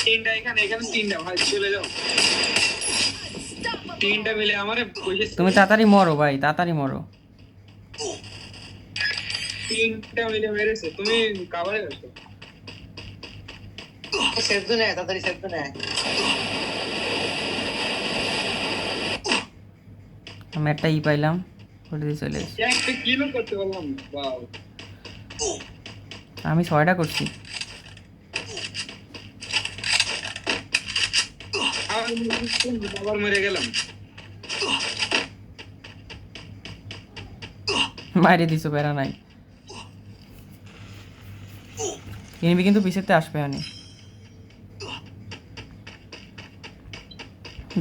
তিনটা এখানে তিনটা ভাই চলে যাও তিনটা মিলে আমারে তুমি তাড়াতাড়ি মরো ভাই, তাড়াতাড়ি মরো। তিনটা মিলে মেরেছে, তুমি কাভারে গেছো। সেদ্ধ নেয় তাড়াতাড়ি, সেদ্ধ নেয়। আমি একটা পাইলাম, ওটা দিয়ে চলে এসেছি। একটা কিলো করতে পারলাম, বাহ। আমি 6টা করছি। আবার মরে গেলাম। মাইরে দিছো, বেড়া নাই। এনিমি কিন্তু পিছেতে আসবে আনি।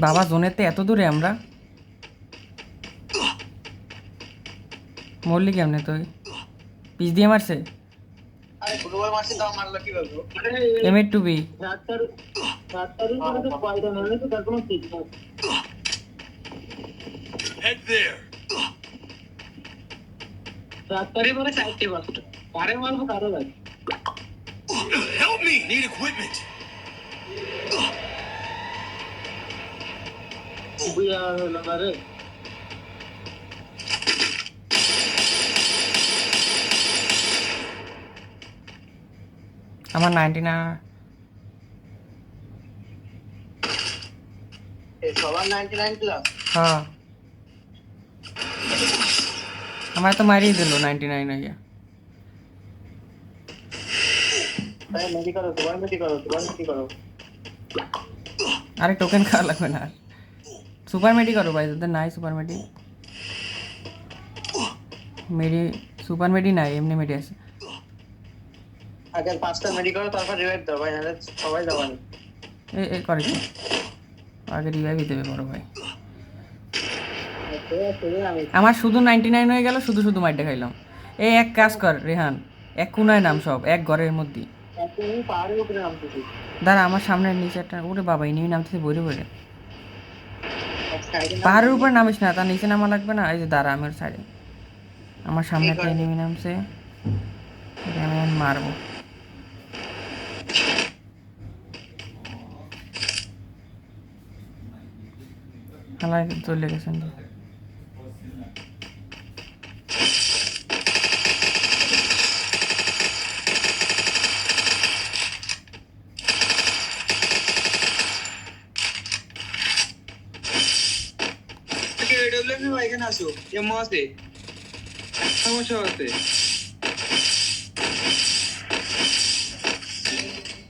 বাবা জোনেতে এত দূরে আমরা, মরলি কেমনে তুই? পিছ দিয়ে মারছে। আরে ফুটবল মারছি, তাও মারলো কি বলবো? এমএট টু বি। Head there. Help me! Need equipment. আমার 99। সবার 99 প্লাস। হ্যাঁ, আমার তো মারিয়ে দিল 99 হইয়া। মেডি করো, তোমার মেডি করো, তোমার মেডি করো। আরে টোকেন খাওয়া লাগবে না। সুপার মেডি করো ভাই, তোদের নাই সুপার মেডি। মেডি সুপার মেডি নাই, এমনি মেডি আছে। আগে 5টা মেডি করো, তারপর রিভাইভ দাও ভাই, নাহলে সবাই যাবানি। এ করে কি? আগে রিভাইভই দেবে বড় ভাই। আমার শুধু 99 হয়ে গেল, শুধু শুধু মাইরটা খাইলাম। এই এক কাজ কর রেহান, এক কোনায় নাম, সব এক ঘরের মধ্যে। পাহাড়ের উপরে নামতেছি। দাঁড়া, আমার সামনের নিচে একটা, ওরে বাবা এনিমি নামতেছে বইরে বইরে। পাহাড়ের উপর নামিস না, তার নিচে নামা লাগবে না। এই যে দাঁড়া, আমার সাইডে আমার সামনে একটা এনিমি নামছে, আমি মারবো। হালাই চলে গেছেন। এখানে আসো, এমন আছে, সমস্যা আছে।